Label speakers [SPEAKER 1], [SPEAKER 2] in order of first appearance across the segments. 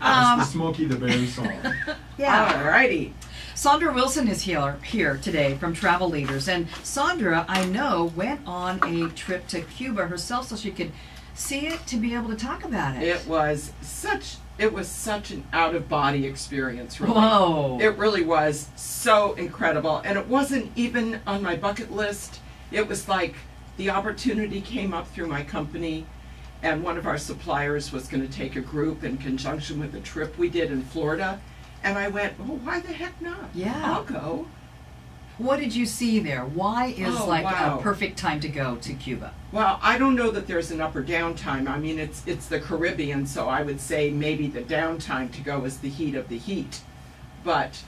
[SPEAKER 1] That's the Smokey the Bear song.
[SPEAKER 2] Yeah.
[SPEAKER 3] Alrighty.
[SPEAKER 2] Sandra Wilson is here today from Travel Leaders. And Sandra, I know, went on a trip to Cuba herself so she could see it to be able to talk about it.
[SPEAKER 3] It was such an out-of-body experience, really.
[SPEAKER 2] Whoa.
[SPEAKER 3] It really was so incredible. And it wasn't even on my bucket list. It was like the opportunity came up through my company, and one of our suppliers was going to take a group in conjunction with a trip we did in Florida. And I went, well, why the heck not?
[SPEAKER 2] Yeah.
[SPEAKER 3] I'll go.
[SPEAKER 2] What did you see there? Why is
[SPEAKER 3] wow.
[SPEAKER 2] a perfect time to go to Cuba?
[SPEAKER 3] Well, I don't know that there's an up or down time. I mean, it's the Caribbean, so I would say maybe the down time to go is the heat of the heat. But,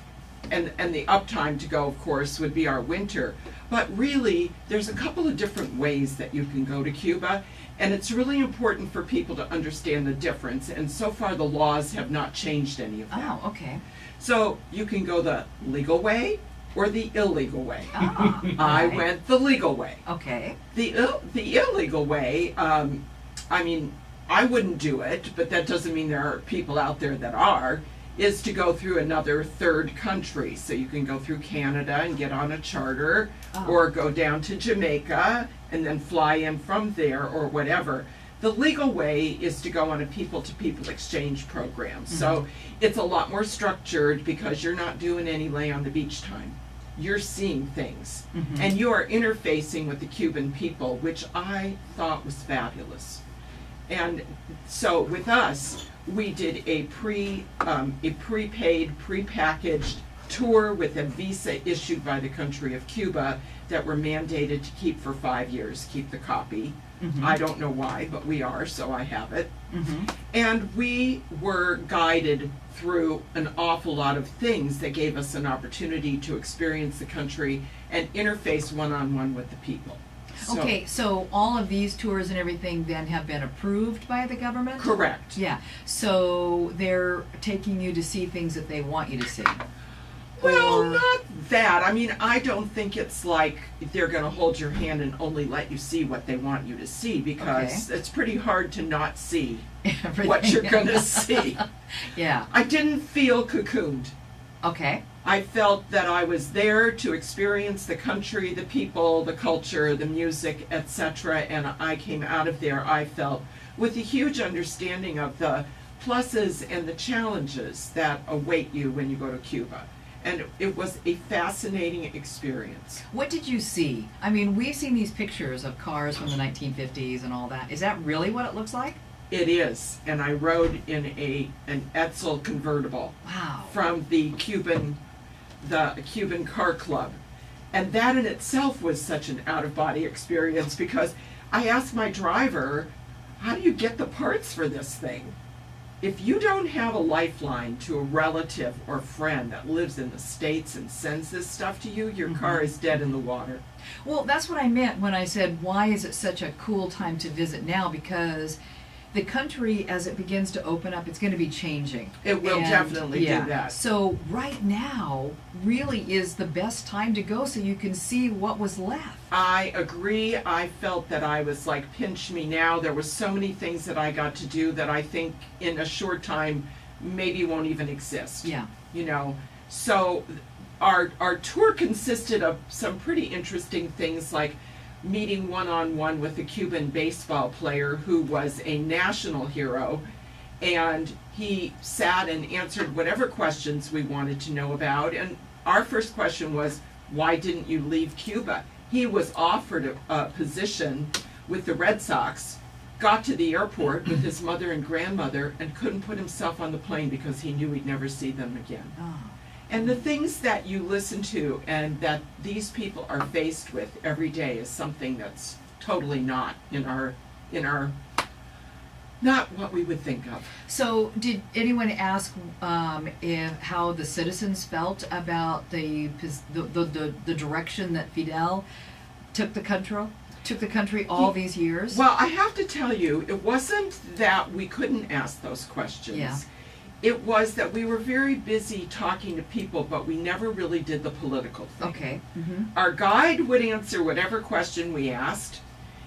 [SPEAKER 3] and the up time to go, of course, would be our winter. But really, there's a couple of different ways that you can go to Cuba, and it's really important for people to understand the difference. And so far, the laws have not changed any of that.
[SPEAKER 2] Oh, okay.
[SPEAKER 3] So you can go the legal way or the illegal way.
[SPEAKER 2] Ah,
[SPEAKER 3] I
[SPEAKER 2] okay.
[SPEAKER 3] went the legal way.
[SPEAKER 2] Okay.
[SPEAKER 3] The illegal way, I mean, I wouldn't do it, but that doesn't mean there are people out there that are, is to go through another third country. So you can go through Canada and get on a charter, or go down to Jamaica and then fly in from there or whatever. The legal way is to go on a people-to-people exchange program. Mm-hmm. So it's a lot more structured because you're not doing any lay on the beach time. You're seeing things,
[SPEAKER 2] Mm-hmm.
[SPEAKER 3] and you are interfacing with the Cuban people, which I thought was fabulous. And so with us, we did a prepaid, prepackaged tour with a visa issued by the country of Cuba that we're mandated to keep for 5 years, keep the copy.
[SPEAKER 2] Mm-hmm.
[SPEAKER 3] I don't know why, but we are, so I have it.
[SPEAKER 2] Mm-hmm.
[SPEAKER 3] And we were guided through an awful lot of things that gave us an opportunity to experience the country and interface one-on-one with the people. So,
[SPEAKER 2] Okay, so all of these tours and everything then have been approved by the government?
[SPEAKER 3] correct.
[SPEAKER 2] Yeah, so they're taking you to see things that they want you to see.
[SPEAKER 3] Well,
[SPEAKER 2] Or-
[SPEAKER 3] not that. I mean, I don't think it's like they're going to hold your hand and only let you see what they want you to see, because it's pretty hard to not see what you're going to see.
[SPEAKER 2] Yeah,
[SPEAKER 3] I didn't feel cocooned.
[SPEAKER 2] okay.
[SPEAKER 3] I felt that I was there to experience the country, the people, the culture, the music, etc. And I came out of there, I felt, with a huge understanding of the pluses and the challenges that await you when you go to Cuba. And it was a fascinating experience.
[SPEAKER 2] What did you see? I mean, we've seen these pictures of cars from the 1950s and all that. Is that really what it looks like?
[SPEAKER 3] It is. And I rode in an Edsel convertible
[SPEAKER 2] Wow.
[SPEAKER 3] from the Cuban Car Club. And that in itself was such an out-of-body experience, because I asked my driver, how do you get the parts for this thing? If you don't have a lifeline to a relative or friend that lives in the States and sends this stuff to you, your car is dead in the water.
[SPEAKER 2] Well, that's what I meant when I said, why is it such a cool time to visit now? Because the country, as it begins to open up, it's going to be changing.
[SPEAKER 3] It will definitely do that.
[SPEAKER 2] So right now really is the best time to go so you can see what was left.
[SPEAKER 3] I agree. I felt that I was like, pinch me now. There were so many things that I got to do that I think in a short time maybe won't even exist.
[SPEAKER 2] Yeah.
[SPEAKER 3] You know, so our tour consisted of some pretty interesting things, like meeting one-on-one with a Cuban baseball player who was a national hero, and he sat and answered whatever questions we wanted to know about. And our first question was, why didn't you leave Cuba? He was offered a position with the Red Sox, got to the airport with his mother and grandmother, and couldn't put himself on the plane because he knew he'd never see them again.
[SPEAKER 2] Oh.
[SPEAKER 3] And the things that you listen to and that these people are faced with every day is something that's totally not in our not what we would think of.
[SPEAKER 2] So did anyone ask how the citizens felt about the direction that Fidel took the country all these years?
[SPEAKER 3] Well, I have to tell you, it wasn't that we couldn't ask those questions.
[SPEAKER 2] Yeah.
[SPEAKER 3] It was that we were very busy talking to people, but we never really did the political thing.
[SPEAKER 2] Okay. Mm-hmm.
[SPEAKER 3] Our guide would answer whatever question we asked,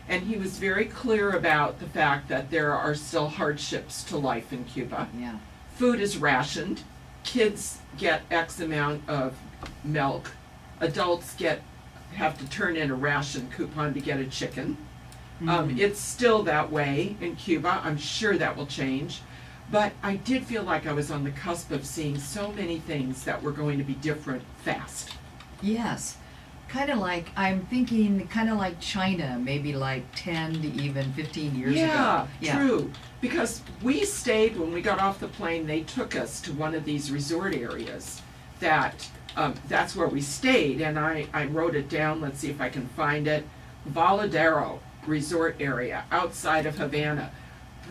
[SPEAKER 3] and he was very clear about the fact that there are still hardships to life in Cuba.
[SPEAKER 2] Yeah.
[SPEAKER 3] food is rationed. Kids get X amount of milk. Adults have to turn in a ration coupon to get a chicken. It's still that way in Cuba. I'm sure that will change. But I did feel like I was on the cusp of seeing so many things that were going to be different fast.
[SPEAKER 2] Yes. Kind of like, I'm thinking, kind of like China, maybe like 10 to even 15 years ago.
[SPEAKER 3] Yeah, true. Because we stayed, when we got off the plane, they took us to one of these resort areas that's where we stayed. And I wrote it down. Let's see if I can find it. Valadero Resort Area outside of Havana.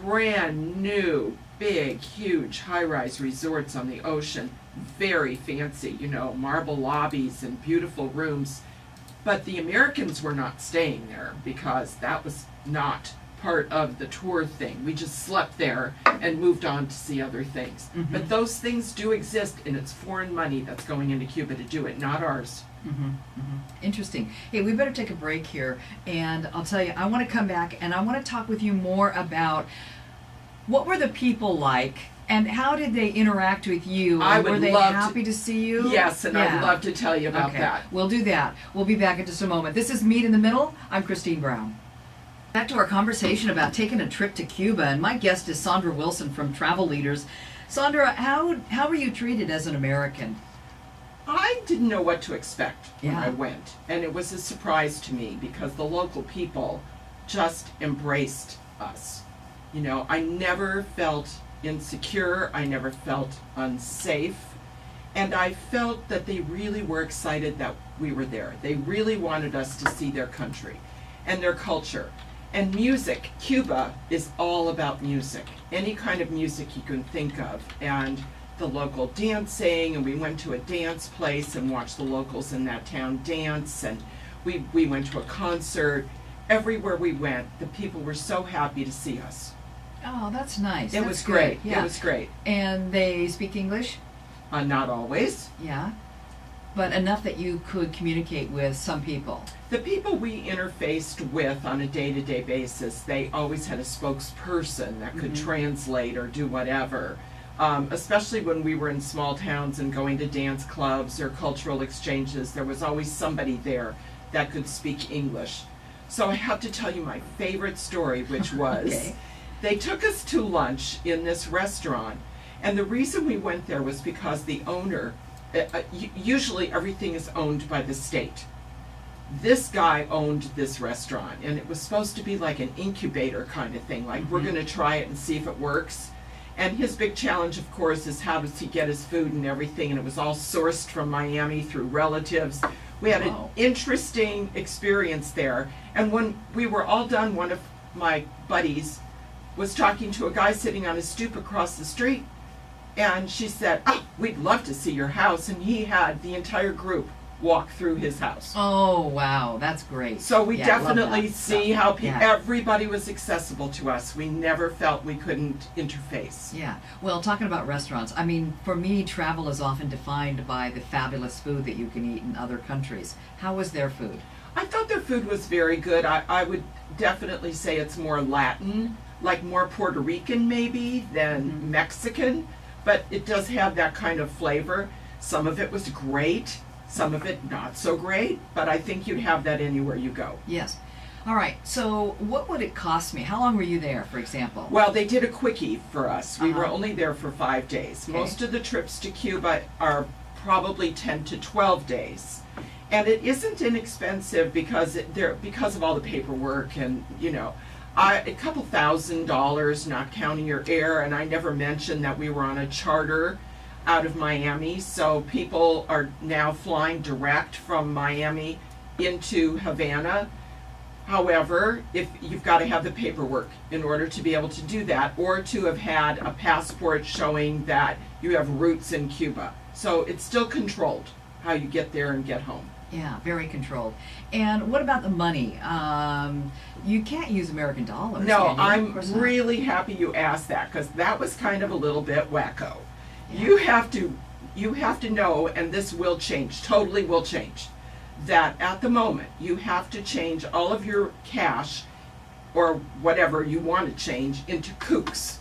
[SPEAKER 3] Brand new, big, huge, high-rise resorts on the ocean. Very fancy, marble lobbies and beautiful rooms. But the Americans were not staying there because that was not part of the tour thing. We just slept there and moved on to see other things. But those things do exist, and it's foreign money that's going into Cuba to do it, not ours.
[SPEAKER 2] Interesting. Hey, we better take a break here, and I'll tell you, I want to come back and I want to talk with you more about what were the people like and how did they interact with you?
[SPEAKER 3] I would
[SPEAKER 2] were they
[SPEAKER 3] love
[SPEAKER 2] happy to see you?
[SPEAKER 3] Yes, and I'd love to tell you about that.
[SPEAKER 2] We'll do that. We'll be back in just a moment. This is Meet in the Middle. I'm Christine Brown. Back to our conversation about taking a trip to Cuba, and my guest is Sandra Wilson from Travel Leaders. Sandra, how were you treated as an American?
[SPEAKER 3] I didn't know what to expect when
[SPEAKER 2] Yeah.
[SPEAKER 3] I went, and it was a surprise to me because the local people just embraced us. I never felt insecure, I never felt unsafe, and I felt that they really were excited that we were there. They really wanted us to see their country and their culture. And music, Cuba is all about music, any kind of music you can think of, and the local dancing, and we went to a dance place and watched the locals in that town dance, and we went to a concert. Everywhere we went, the people were so happy to see us.
[SPEAKER 2] Oh, that's nice.
[SPEAKER 3] It
[SPEAKER 2] That's
[SPEAKER 3] was great.
[SPEAKER 2] Good. Yeah.
[SPEAKER 3] It was great.
[SPEAKER 2] And they speak English?
[SPEAKER 3] Not always.
[SPEAKER 2] Yeah. But enough that you could communicate with some people.
[SPEAKER 3] The people we interfaced with on a day-to-day basis, they always had a spokesperson that could translate or do whatever. Especially when we were in small towns and going to dance clubs or cultural exchanges, there was always somebody there that could speak English. So I have to tell you my favorite story, which was
[SPEAKER 2] Okay.
[SPEAKER 3] they took us to lunch in this restaurant, and the reason we went there was because the owner, usually everything is owned by the state. This guy owned this restaurant, and it was supposed to be like an incubator kind of thing, like we're going to try it and see if it works. And his big challenge, of course, is how does he get his food and everything, and it was all sourced from Miami through relatives. We had an interesting experience there, and when we were all done, one of my buddies was talking to a guy sitting on a stoop across the street, and she said, "Oh, we'd love to see your house," and he had the entire group walk through his house.
[SPEAKER 2] Oh, wow, that's great.
[SPEAKER 3] So we
[SPEAKER 2] Yeah, I love
[SPEAKER 3] definitely
[SPEAKER 2] that
[SPEAKER 3] see
[SPEAKER 2] stuff.
[SPEAKER 3] how everybody was accessible to us. We never felt we couldn't interface.
[SPEAKER 2] Yeah. Well, talking about restaurants, I mean, for me, travel is often defined by the fabulous food that you can eat in other countries. How was their food?
[SPEAKER 3] I thought their food was very good. I would definitely say it's more Latin, like more Puerto Rican maybe than Mexican, but it does have that kind of flavor. Some of it was great. Some of it not so great, but I think you'd have that anywhere you go.
[SPEAKER 2] Yes. All right. So what would it cost me? How long were you there, for example?
[SPEAKER 3] Well, they did a quickie for us. We were
[SPEAKER 2] Uh-huh.
[SPEAKER 3] only there for 5 days.
[SPEAKER 2] Okay.
[SPEAKER 3] Most of the trips to Cuba are probably 10 to 12 days. And it isn't inexpensive because because of all the paperwork and, a couple $1,000, not counting your air, and I never mentioned that we were on a charter out of Miami, so people are now flying direct from Miami into Havana. However, if you've got to have the paperwork in order to be able to do that, or to have had a passport showing that you have roots in Cuba. So it's still controlled how you get there and get home.
[SPEAKER 2] Yeah, very controlled. And what about the money? You can't use American dollars.
[SPEAKER 3] No,
[SPEAKER 2] can you? Of
[SPEAKER 3] I'm
[SPEAKER 2] course not.
[SPEAKER 3] really happy you asked that, because that was kind of a little bit wacko.
[SPEAKER 2] Yeah.
[SPEAKER 3] You have to know, and this will change, totally will change, that at the moment you have to change all of your cash or whatever you want to change into kooks.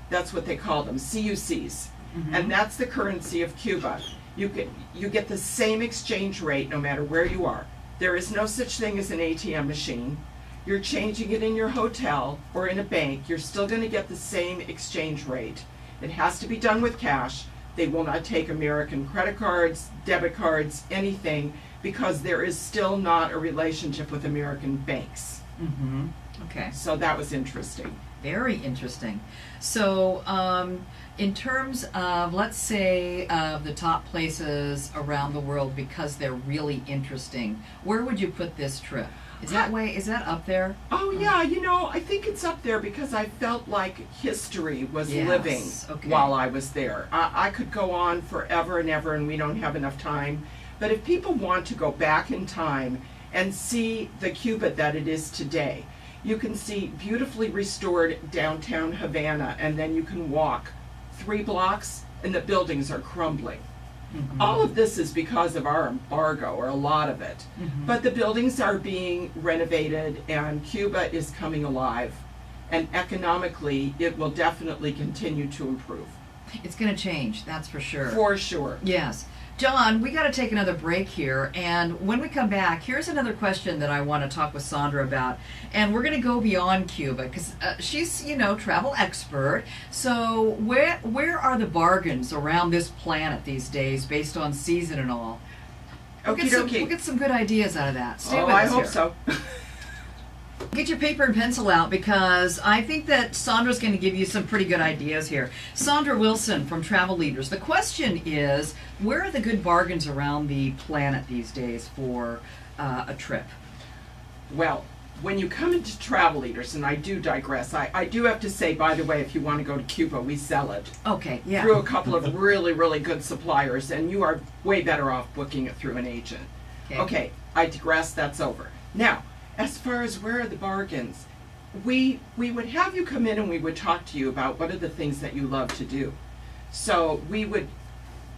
[SPEAKER 3] That's what they call them, CUCs. and that's the currency of Cuba. You get the same exchange rate no matter where you are. There is no such thing as an ATM machine. You're changing it in your hotel or in a bank, you're still going to get the same exchange rate. It has to be done with cash. They will not take American credit cards, debit cards, anything, because there is still not a relationship with American banks.
[SPEAKER 2] Mm-hmm. Okay.
[SPEAKER 3] So that was interesting.
[SPEAKER 2] Very interesting. So, in terms of, let's say, the top places around the world because they're really interesting, where would you put this trip? Is that up there?
[SPEAKER 3] Oh yeah, I think it's up there because I felt like history was
[SPEAKER 2] Yes,
[SPEAKER 3] living
[SPEAKER 2] okay.
[SPEAKER 3] while I was there. I could go on forever and ever, and we don't have enough time. But if people want to go back in time and see the Cuba that it is today, you can see beautifully restored downtown Havana, and then you can walk 3 blocks and the buildings are crumbling.
[SPEAKER 2] Mm-hmm.
[SPEAKER 3] All of this is because of our embargo, or a lot of it.
[SPEAKER 2] Mm-hmm.
[SPEAKER 3] But the buildings are being renovated and Cuba is coming alive. And economically, it will definitely continue to improve.
[SPEAKER 2] It's going to change, that's for sure.
[SPEAKER 3] For sure.
[SPEAKER 2] Yes. John, we got to take another break here, and when we come back, here's another question that I want to talk with Sandra about, and we're going to go beyond Cuba because she's, travel expert. So where are the bargains around this planet these days, based on season and all? We'll get some good ideas out of that. Stay with us
[SPEAKER 3] I hope
[SPEAKER 2] here.
[SPEAKER 3] so.
[SPEAKER 2] Get your paper and pencil out because I think that Sandra's going to give you some pretty good ideas here. Sandra Wilson from Travel Leaders. The question is, where are the good bargains around the planet these days for a trip?
[SPEAKER 3] Well, when you come into Travel Leaders, and I do digress, I do have to say, by the way, if you want to go to Cuba, we sell it.
[SPEAKER 2] Okay, yeah.
[SPEAKER 3] Through a couple of really, really good suppliers, and you are way better off booking it through an agent. Okay, I digress, that's over. Now, as far as where are the bargains, we would have you come in and we would talk to you about what are the things that you love to do. So we would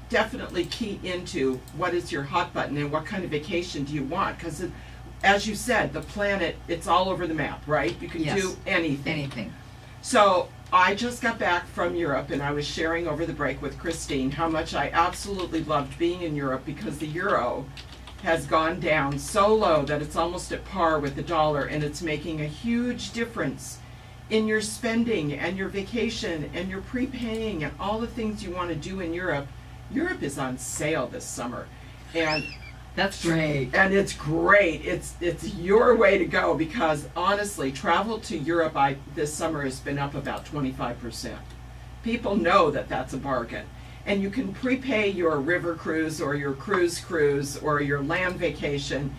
[SPEAKER 3] definitely key into what is your hot button and what kind of vacation do you want, because as you said, the planet, it's all over the map, right? You can do anything.
[SPEAKER 2] Anything.
[SPEAKER 3] So I just got back from Europe, and I was sharing over the break with Christine how much I absolutely loved being in Europe, because the euro has gone down so low that it's almost at par with the dollar, and it's making a huge difference in your spending and your vacation and your prepaying and all the things you want to do in Europe. Europe is on sale this summer, and
[SPEAKER 2] that's great.
[SPEAKER 3] And it's great. It's your way to go, because honestly, travel to Europe this summer has been up about 25%. People know that that's a bargain. And you can prepay your river cruise or your cruise or your land vacation,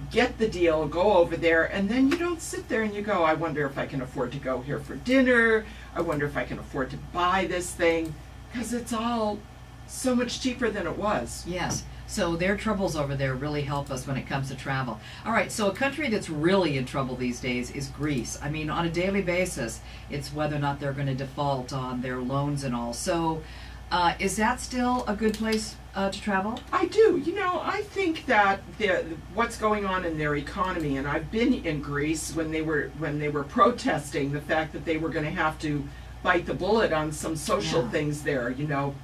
[SPEAKER 3] get the deal, go over there, and then you don't sit there and you go, I wonder if I can afford to go here for dinner, I wonder if I can afford to buy this thing, because it's all so much cheaper than it was.
[SPEAKER 2] Yes. So their troubles over there really help us when it comes to travel. All right, so a country that's really in trouble these days is Greece. I mean, on a daily basis, it's whether or not they're going to default on their loans and all. So is that still a good place to travel?
[SPEAKER 3] I do. I think that what's going on in their economy, and I've been in Greece when they were protesting the fact that they were going to have to bite the bullet on some social things there,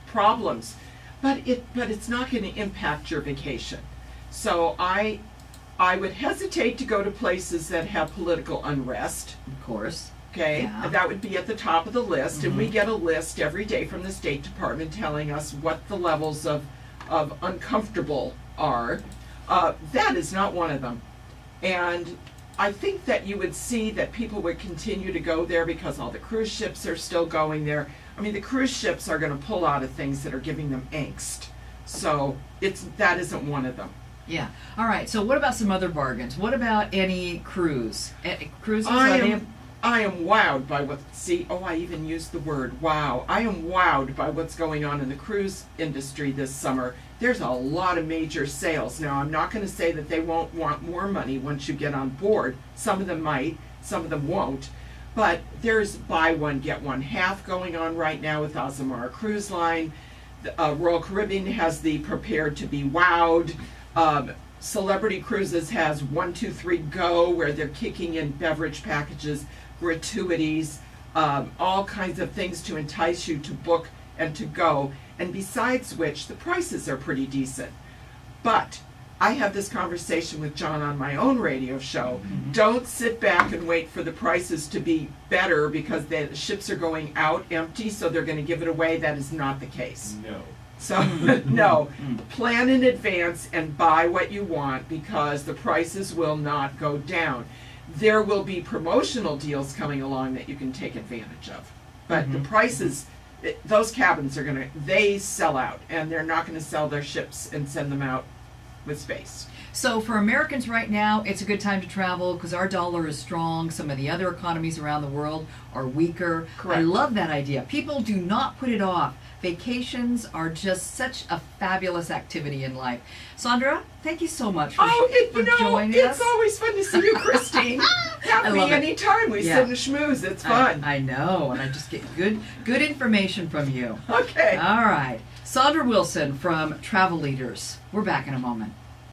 [SPEAKER 3] problems. But it's not going to impact your vacation. So I would hesitate to go to places that have political unrest.
[SPEAKER 2] Of course.
[SPEAKER 3] Okay,
[SPEAKER 2] Yeah.
[SPEAKER 3] that would be at the top of the list,
[SPEAKER 2] Mm-hmm.
[SPEAKER 3] and we get a list every day from the State Department telling us what the levels of uncomfortable are. That is not one of them. And I think that you would see that people would continue to go there because all the cruise ships are still going there. I mean, the cruise ships are going to pull out of things that are giving them angst. So that isn't one of them.
[SPEAKER 2] Yeah. All right. So what about some other bargains? What about any cruise? Cruises?
[SPEAKER 3] I am wowed by I even used the word wow. I am wowed by what's going on in the cruise industry this summer. There's a lot of major sales. Now, I'm not going to say that they won't want more money once you get on board. Some of them might, some of them won't. But there's buy one, get one half going on right now with Azamara Cruise Line. Royal Caribbean has the Prepared to be Wowed. Celebrity Cruises has 1, 2, 3, go, where they're kicking in beverage packages, gratuities, all kinds of things to entice you to book and to go, and besides which, the prices are pretty decent. But I have this conversation with John on my own radio show.
[SPEAKER 2] Mm-hmm.
[SPEAKER 3] Don't sit back and wait for the prices to be better because the ships are going out empty, so they're going to give it away. That is not the case.
[SPEAKER 1] No.
[SPEAKER 3] So, no, plan in advance and buy what you want because the prices will not go down. There will be promotional deals coming along that you can take advantage of. But the prices, those cabins are they sell out, and they're not going to sell their ships and send them out with space.
[SPEAKER 2] So for Americans right now, it's a good time to travel because our dollar is strong. Some of the other economies around the world are weaker.
[SPEAKER 3] Correct.
[SPEAKER 2] I love that idea. People do not put it off. Vacations are just such a fabulous activity in life. Sandra, thank you so much for, joining us.
[SPEAKER 3] It's always fun to see you, Christine. Have
[SPEAKER 2] I
[SPEAKER 3] me
[SPEAKER 2] love it.
[SPEAKER 3] anytime. We
[SPEAKER 2] Yeah.
[SPEAKER 3] sit and schmooze. It's fun.
[SPEAKER 2] I know, and I just get good information from you.
[SPEAKER 3] Okay.
[SPEAKER 2] All right. Sandra Wilson from Travel Leaders. We're back in a moment.